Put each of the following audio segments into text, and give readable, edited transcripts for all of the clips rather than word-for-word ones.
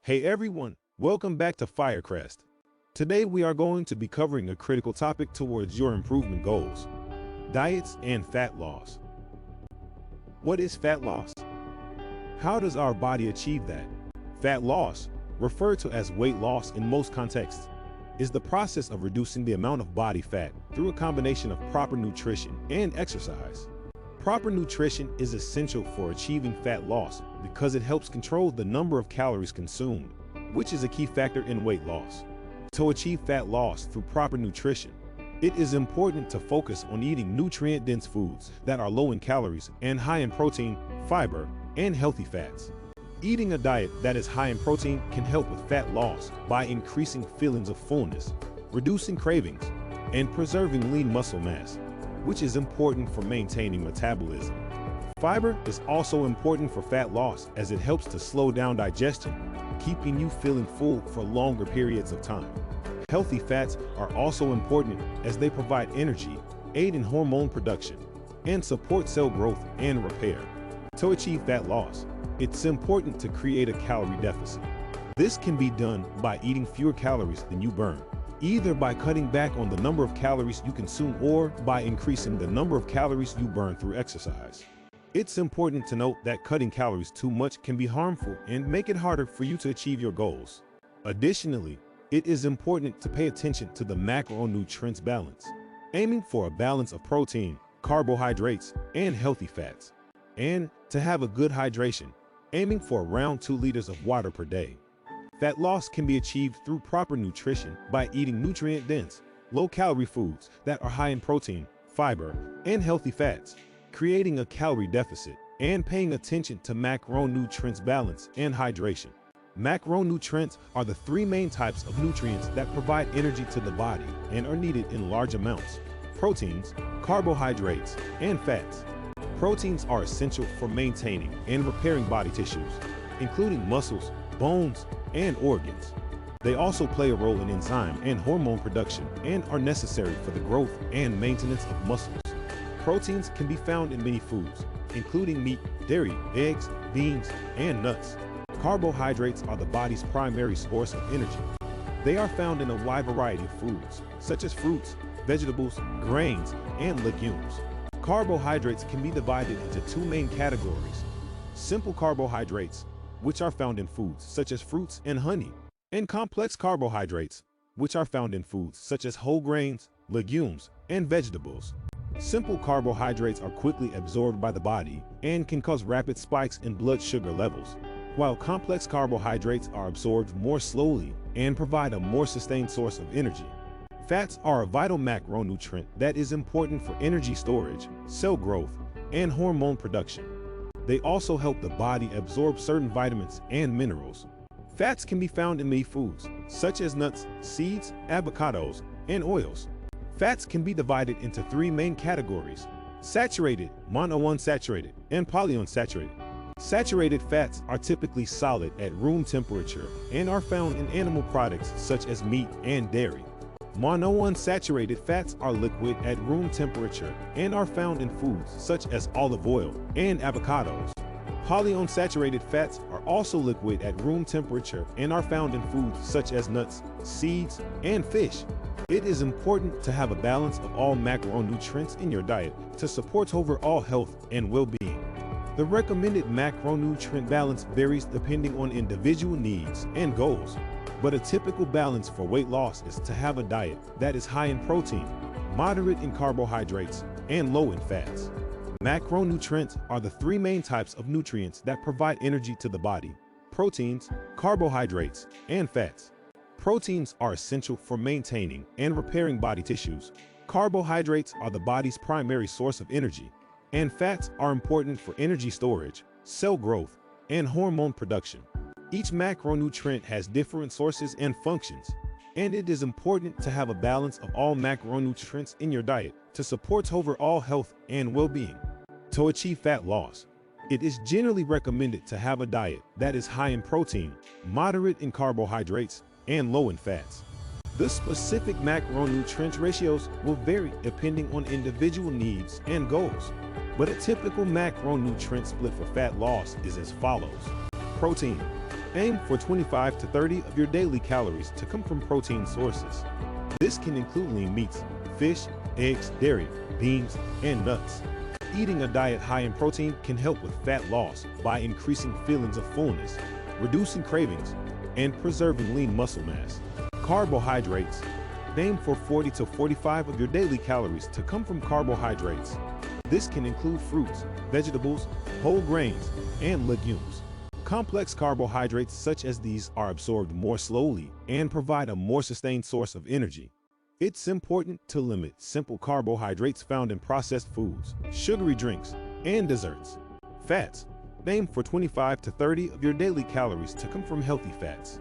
Hey everyone, welcome back to Firecrest. Today we are going to be covering a critical topic towards your improvement goals: diets and fat loss. What is fat loss? How does our body achieve that? Fat loss, referred to as weight loss in most contexts, is the process of reducing the amount of body fat through a combination of proper nutrition and exercise. Proper nutrition is essential for achieving fat loss because it helps control the number of calories consumed, which is a key factor in weight loss. To achieve fat loss through proper nutrition, it is important to focus on eating nutrient-dense foods that are low in calories and high in protein, fiber, and healthy fats. Eating a diet that is high in protein can help with fat loss by increasing feelings of fullness, reducing cravings, and preserving lean muscle mass, which is important for maintaining metabolism. Fiber is also important for fat loss as it helps to slow down digestion, keeping you feeling full for longer periods of time. Healthy fats are also important as they provide energy, aid in hormone production, and support cell growth and repair. To achieve fat loss, it's important to create a calorie deficit. This can be done by eating fewer calories than you burn, either by cutting back on the number of calories you consume or by increasing the number of calories you burn through exercise. It's important to note that cutting calories too much can be harmful and make it harder for you to achieve your goals. Additionally, it is important to pay attention to the macronutrients balance, aiming for a balance of protein, carbohydrates, and healthy fats, and to have a good hydration, aiming for around 2 liters of water per day. Fat loss can be achieved through proper nutrition by eating nutrient-dense, low-calorie foods that are high in protein, fiber, and healthy fats, creating a calorie deficit, and paying attention to macronutrients balance and hydration. Macronutrients are the 3 main types of nutrients that provide energy to the body and are needed in large amounts: proteins, carbohydrates, and fats. Proteins are essential for maintaining and repairing body tissues, including muscles, bones, and organs. They also play a role in enzyme and hormone production and are necessary for the growth and maintenance of muscles. Proteins can be found in many foods, including meat, dairy, eggs, beans, and nuts. Carbohydrates are the body's primary source of energy. They are found in a wide variety of foods, such as fruits, vegetables, grains, and legumes. Carbohydrates can be divided into 2 main categories: simple carbohydrates, which are found in foods such as fruits and honey, and complex carbohydrates, which are found in foods such as whole grains, legumes, and vegetables. Simple carbohydrates are quickly absorbed by the body and can cause rapid spikes in blood sugar levels, while complex carbohydrates are absorbed more slowly and provide a more sustained source of energy. Fats are a vital macronutrient that is important for energy storage, cell growth, and hormone production. They also help the body absorb certain vitamins and minerals. Fats can be found in many foods, such as nuts, seeds, avocados, and oils. Fats can be divided into 3 main categories: saturated, monounsaturated, and polyunsaturated. Saturated fats are typically solid at room temperature and are found in animal products such as meat and dairy. Monounsaturated fats are liquid at room temperature and are found in foods such as olive oil and avocados. Polyunsaturated fats are also liquid at room temperature and are found in foods such as nuts, seeds, and fish. It is important to have a balance of all macronutrients in your diet to support overall health and well-being. The recommended macronutrient balance varies depending on individual needs and goals, but a typical balance for weight loss is to have a diet that is high in protein, moderate in carbohydrates, and low in fats. Macronutrients are the 3 main types of nutrients that provide energy to the body: proteins, carbohydrates, and fats. Proteins are essential for maintaining and repairing body tissues. Carbohydrates are the body's primary source of energy, and fats are important for energy storage, cell growth, and hormone production. Each macronutrient has different sources and functions, and it is important to have a balance of all macronutrients in your diet to support overall health and well-being. To achieve fat loss, it is generally recommended to have a diet that is high in protein, moderate in carbohydrates, and low in fats. The specific macronutrient ratios will vary depending on individual needs and goals, but a typical macronutrient split for fat loss is as follows: protein Aim for 25 to 30 of your daily calories to come from protein sources. This can include lean meats, fish, eggs, dairy, beans, and nuts. Eating a diet high in protein can help with fat loss by increasing feelings of fullness, reducing cravings, and preserving lean muscle mass. Carbohydrates. Aim for 40 to 45 of your daily calories to come from carbohydrates. This can include fruits, vegetables, whole grains, and legumes. Complex carbohydrates such as these are absorbed more slowly and provide a more sustained source of energy. It's important to limit simple carbohydrates found in processed foods, sugary drinks, and desserts. Fats. Aim for 25 to 30 of your daily calories to come from healthy fats.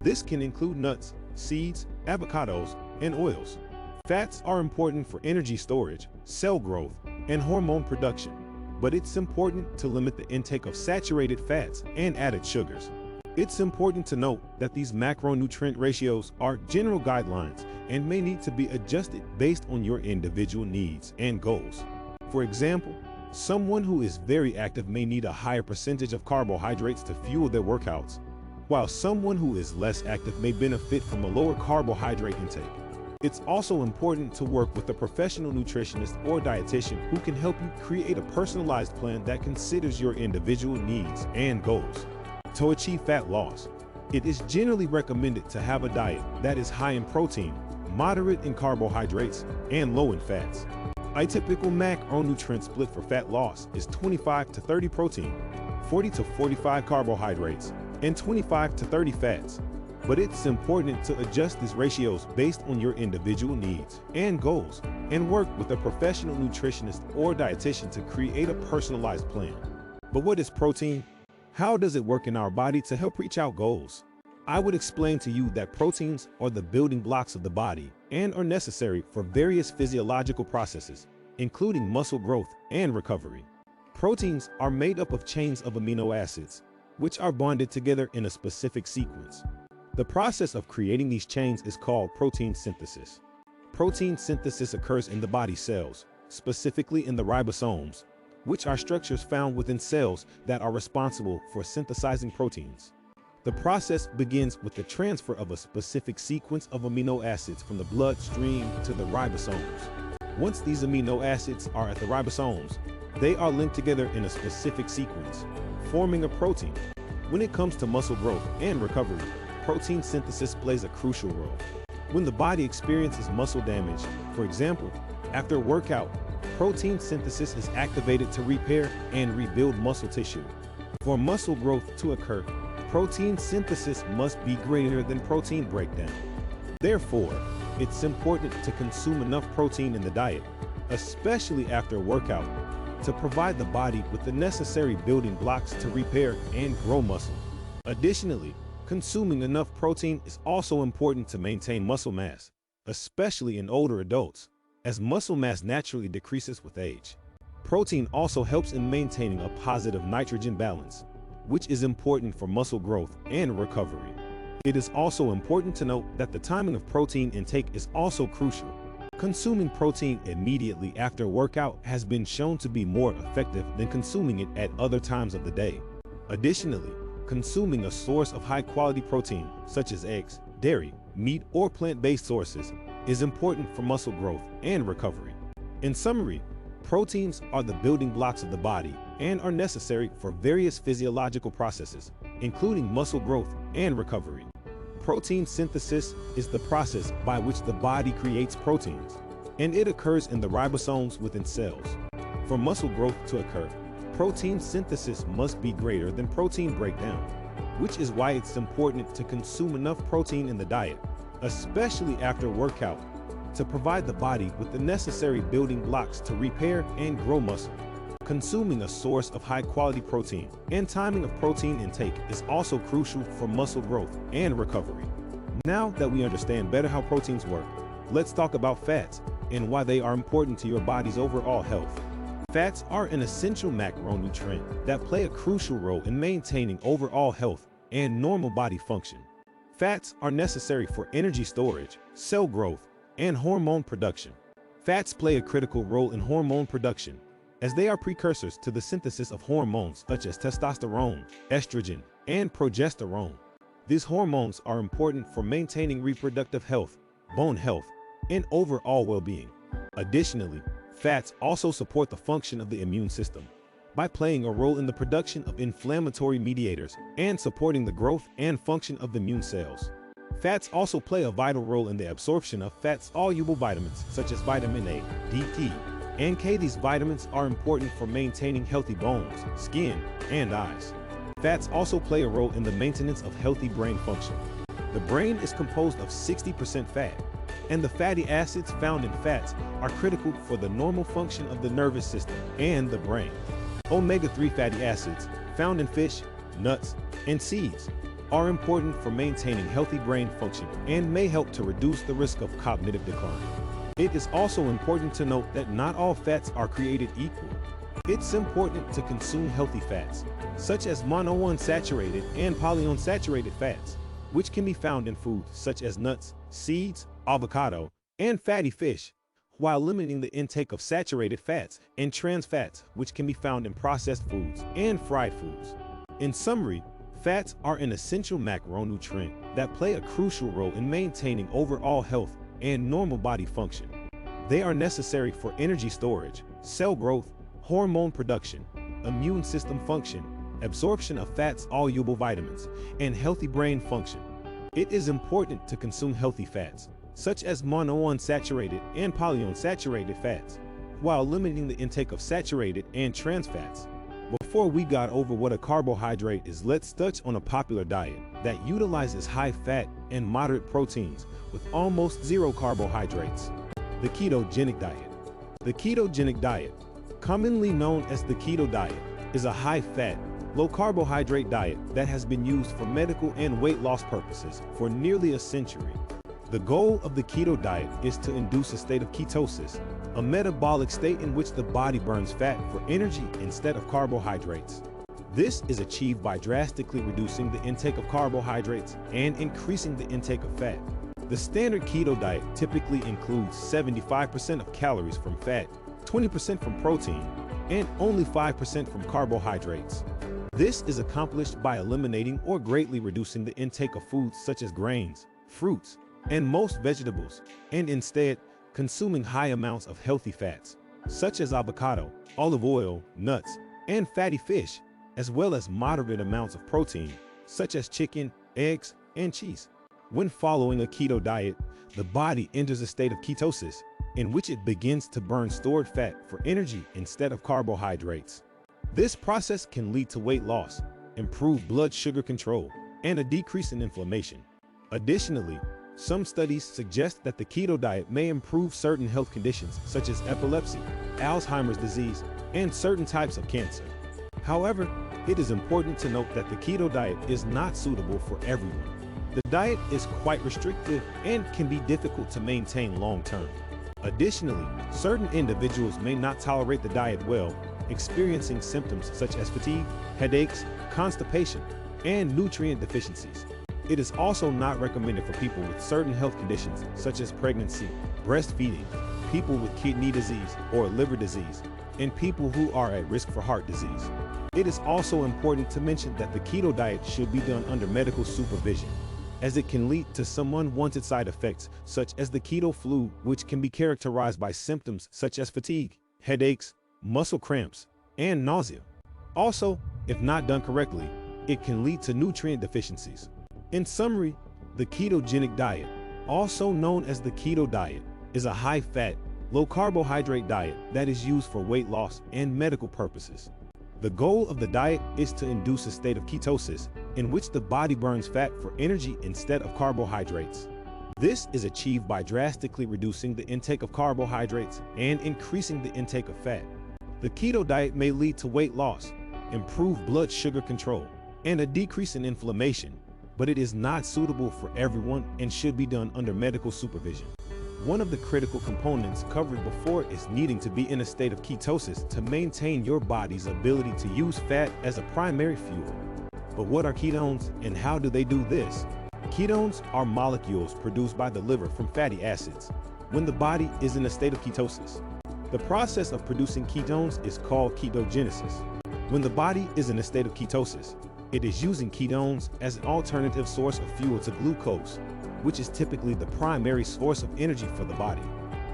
This can include nuts, seeds, avocados, and oils. Fats are important for energy storage, cell growth, and hormone production, but it's important to limit the intake of saturated fats and added sugars. It's important to note that these macronutrient ratios are general guidelines and may need to be adjusted based on your individual needs and goals. For example, someone who is very active may need a higher percentage of carbohydrates to fuel their workouts, while someone who is less active may benefit from a lower carbohydrate intake. It's also important to work with a professional nutritionist or dietitian who can help you create a personalized plan that considers your individual needs and goals. To achieve fat loss, it is generally recommended to have a diet that is high in protein, moderate in carbohydrates, and low in fats. A typical macronutrient split for fat loss is 25 to 30 protein, 40 to 45 carbohydrates, and 25 to 30 fats. But it's important to adjust these ratios based on your individual needs and goals, and work with a professional nutritionist or dietitian to create a personalized plan. But what is protein? How does it work in our body to help reach our goals? I would explain to you that proteins are the building blocks of the body and are necessary for various physiological processes, including muscle growth and recovery. Proteins are made up of chains of amino acids, which are bonded together in a specific sequence. The process of creating these chains is called protein synthesis. Protein synthesis occurs in the body cells, specifically in the ribosomes, which are structures found within cells that are responsible for synthesizing proteins. The process begins with the transfer of a specific sequence of amino acids from the bloodstream to the ribosomes. Once these amino acids are at the ribosomes, they are linked together in a specific sequence, forming a protein. When it comes to muscle growth and recovery, protein synthesis plays a crucial role. When the body experiences muscle damage, for example, after a workout, protein synthesis is activated to repair and rebuild muscle tissue. For muscle growth to occur, protein synthesis must be greater than protein breakdown. Therefore, it's important to consume enough protein in the diet, especially after a workout, to provide the body with the necessary building blocks to repair and grow muscle. Additionally, consuming enough protein is also important to maintain muscle mass, especially in older adults, as muscle mass naturally decreases with age. Protein also helps in maintaining a positive nitrogen balance, which is important for muscle growth and recovery. It is also important to note that the timing of protein intake is also crucial. Consuming protein immediately after a workout has been shown to be more effective than consuming it at other times of the day. Additionally, consuming a source of high-quality protein, such as eggs, dairy, meat, or plant-based sources, is important for muscle growth and recovery. In summary, proteins are the building blocks of the body and are necessary for various physiological processes, including muscle growth and recovery. Protein synthesis is the process by which the body creates proteins, and it occurs in the ribosomes within cells. For muscle growth to occur, protein synthesis must be greater than protein breakdown, which is why it's important to consume enough protein in the diet, especially after a workout, to provide the body with the necessary building blocks to repair and grow muscle. Consuming a source of high-quality protein and timing of protein intake is also crucial for muscle growth and recovery. Now that we understand better how proteins work, let's talk about fats and why they are important to your body's overall health. Fats are an essential macronutrient that play a crucial role in maintaining overall health and normal body function. Fats are necessary for energy storage, cell growth, and hormone production. Fats play a critical role in hormone production, as they are precursors to the synthesis of hormones such as testosterone, estrogen, and progesterone. These hormones are important for maintaining reproductive health, bone health, and overall well-being. Additionally, fats also support the function of the immune system by playing a role in the production of inflammatory mediators and supporting the growth and function of the immune cells. Fats also play a vital role in the absorption of fat-soluble vitamins such as vitamin A, D, E, and K. These vitamins are important for maintaining healthy bones, skin, and eyes. Fats also play a role in the maintenance of healthy brain function. The brain is composed of 60% fat, and the fatty acids found in fats are critical for the normal function of the nervous system and the brain. Omega-3 fatty acids, found in fish, nuts, and seeds, are important for maintaining healthy brain function and may help to reduce the risk of cognitive decline. It is also important to note that not all fats are created equal. It's important to consume healthy fats, such as monounsaturated and polyunsaturated fats, which can be found in foods such as nuts, seeds, avocado, and fatty fish, while limiting the intake of saturated fats and trans fats, which can be found in processed foods and fried foods. In summary, fats are an essential macronutrient that play a crucial role in maintaining overall health and normal body function. They are necessary for energy storage, cell growth, hormone production, immune system function, absorption of fat-soluble vitamins, and healthy brain function. It is important to consume healthy fats, such as monounsaturated and polyunsaturated fats, while limiting the intake of saturated and trans fats. Before we got over what a carbohydrate is, let's touch on a popular diet that utilizes high fat and moderate proteins with almost zero carbohydrates: the ketogenic diet. The ketogenic diet, commonly known as the keto diet, is a high-fat, low-carbohydrate diet that has been used for medical and weight loss purposes for nearly a century. The goal of the keto diet is to induce a state of ketosis, a metabolic state in which the body burns fat for energy instead of carbohydrates. This is achieved by drastically reducing the intake of carbohydrates and increasing the intake of fat. The standard keto diet typically includes 75% of calories from fat, 20% from protein, and only 5% from carbohydrates. This is accomplished by eliminating or greatly reducing the intake of foods such as grains, fruits, and most vegetables, and instead consuming high amounts of healthy fats, such as avocado, olive oil, nuts, and fatty fish, as well as moderate amounts of protein, such as chicken, eggs, and cheese. When following a keto diet, the body enters a state of ketosis, in which it begins to burn stored fat for energy instead of carbohydrates. This process can lead to weight loss, improved blood sugar control, and a decrease in inflammation. Additionally, some studies suggest that the keto diet may improve certain health conditions such as epilepsy, Alzheimer's disease, and certain types of cancer. However, it is important to note that the keto diet is not suitable for everyone. The diet is quite restrictive and can be difficult to maintain long-term. Additionally, certain individuals may not tolerate the diet well, experiencing symptoms such as fatigue, headaches, constipation, and nutrient deficiencies. It is also not recommended for people with certain health conditions such as pregnancy, breastfeeding, people with kidney disease or liver disease, and people who are at risk for heart disease. It is also important to mention that the keto diet should be done under medical supervision, as it can lead to some unwanted side effects such as the keto flu, which can be characterized by symptoms such as fatigue, headaches, muscle cramps, and nausea. Also, if not done correctly, it can lead to nutrient deficiencies. In summary, the ketogenic diet, also known as the keto diet, is a high-fat, low-carbohydrate diet that is used for weight loss and medical purposes. The goal of the diet is to induce a state of ketosis in which the body burns fat for energy instead of carbohydrates. This is achieved by drastically reducing the intake of carbohydrates and increasing the intake of fat. The keto diet may lead to weight loss, improved blood sugar control, and a decrease in inflammation, but it is not suitable for everyone and should be done under medical supervision. One of the critical components covered before is needing to be in a state of ketosis to maintain your body's ability to use fat as a primary fuel. But what are ketones and how do they do this? Ketones are molecules produced by the liver from fatty acids when the body is in a state of ketosis. The process of producing ketones is called ketogenesis. When the body is in a state of ketosis, It is using ketones as an alternative source of fuel to glucose, which is typically the primary source of energy for the body.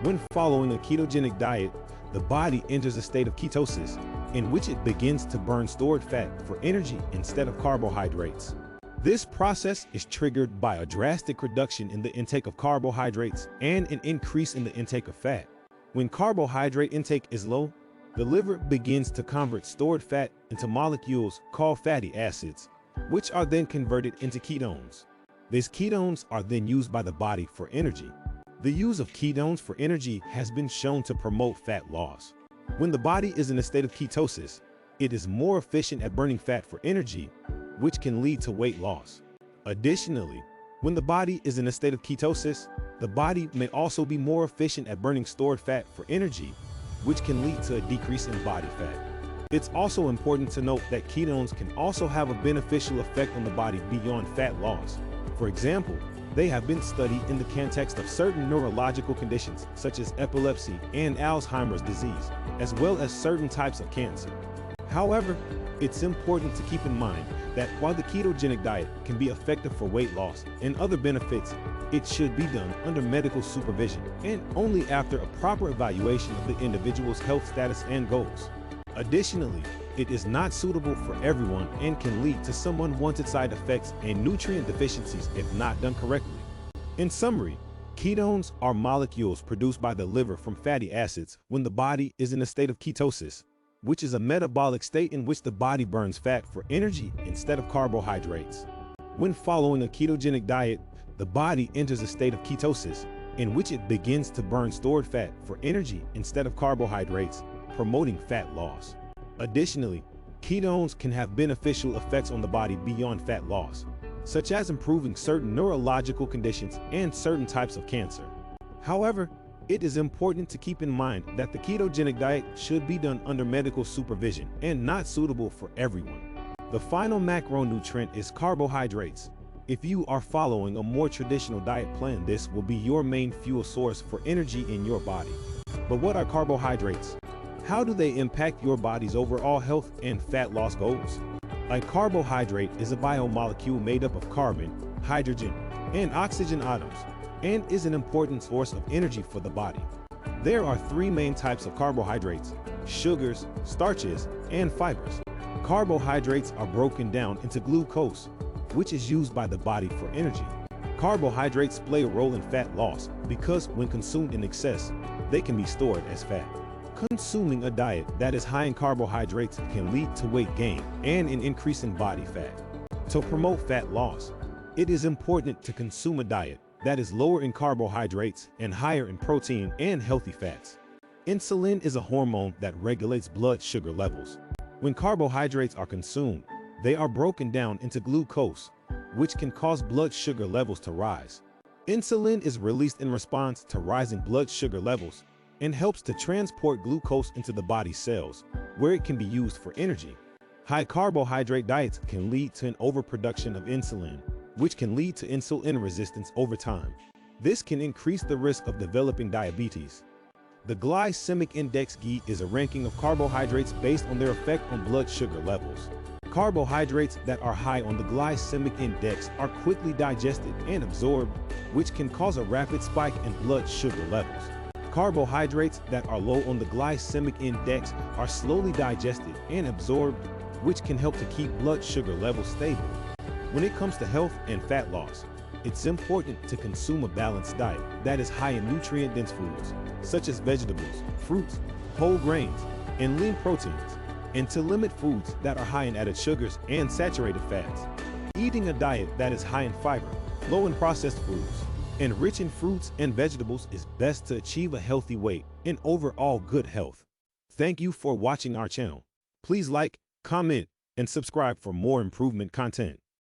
When following a ketogenic diet, the body enters a state of ketosis, in which it begins to burn stored fat for energy instead of carbohydrates. This process is triggered by a drastic reduction in the intake of carbohydrates and an increase in the intake of fat. When carbohydrate intake is low, the liver begins to convert stored fat into molecules called fatty acids, which are then converted into ketones. These ketones are then used by the body for energy. The use of ketones for energy has been shown to promote fat loss. When the body is in a state of ketosis, it is more efficient at burning fat for energy, which can lead to weight loss. Additionally, when the body is in a state of ketosis, the body may also be more efficient at burning stored fat for energy, which can lead to a decrease in body fat. It's also important to note that ketones can also have a beneficial effect on the body beyond fat loss. For example, they have been studied in the context of certain neurological conditions such as epilepsy and Alzheimer's disease, as well as certain types of cancer. However, it's important to keep in mind that while the ketogenic diet can be effective for weight loss and other benefits, it should be done under medical supervision and only after a proper evaluation of the individual's health status and goals. Additionally, it is not suitable for everyone and can lead to some unwanted side effects and nutrient deficiencies if not done correctly. In summary, ketones are molecules produced by the liver from fatty acids when the body is in a state of ketosis, which is a metabolic state in which the body burns fat for energy instead of carbohydrates. When following a ketogenic diet, the body enters a state of ketosis in which it begins to burn stored fat for energy instead of carbohydrates, promoting fat loss. Additionally, ketones can have beneficial effects on the body beyond fat loss, such as improving certain neurological conditions and certain types of cancer. However, it is important to keep in mind that the ketogenic diet should be done under medical supervision and not suitable for everyone. The final macronutrient is carbohydrates. If you are following a more traditional diet plan, this will be your main fuel source for energy in your body. But what are carbohydrates? How do they impact your body's overall health and fat loss goals? A carbohydrate is a biomolecule made up of carbon, hydrogen, and oxygen atoms, and is an important source of energy for the body. There are three main types of carbohydrates: sugars, starches, and fibers. Carbohydrates are broken down into glucose, which is used by the body for energy. Carbohydrates play a role in fat loss because when consumed in excess, they can be stored as fat. Consuming a diet that is high in carbohydrates can lead to weight gain and an increase in body fat. To promote fat loss, it is important to consume a diet that is lower in carbohydrates and higher in protein and healthy fats. Insulin is a hormone that regulates blood sugar levels. When carbohydrates are consumed, they are broken down into glucose, which can cause blood sugar levels to rise. Insulin is released in response to rising blood sugar levels and helps to transport glucose into the body's cells, where it can be used for energy. High carbohydrate diets can lead to an overproduction of insulin, which can lead to insulin resistance over time. This can increase the risk of developing diabetes. The glycemic index (GI) is a ranking of carbohydrates based on their effect on blood sugar levels. Carbohydrates that are high on the glycemic index are quickly digested and absorbed, which can cause a rapid spike in blood sugar levels. Carbohydrates that are low on the glycemic index are slowly digested and absorbed, which can help to keep blood sugar levels stable. When it comes to health and fat loss, it's important to consume a balanced diet that is high in nutrient-dense foods, such as vegetables, fruits, whole grains, and lean proteins, and to limit foods that are high in added sugars and saturated fats. Eating a diet that is high in fiber, low in processed foods, and rich in fruits and vegetables is best to achieve a healthy weight and overall good health. Thank you for watching our channel. Please like, comment, and subscribe for more improvement content.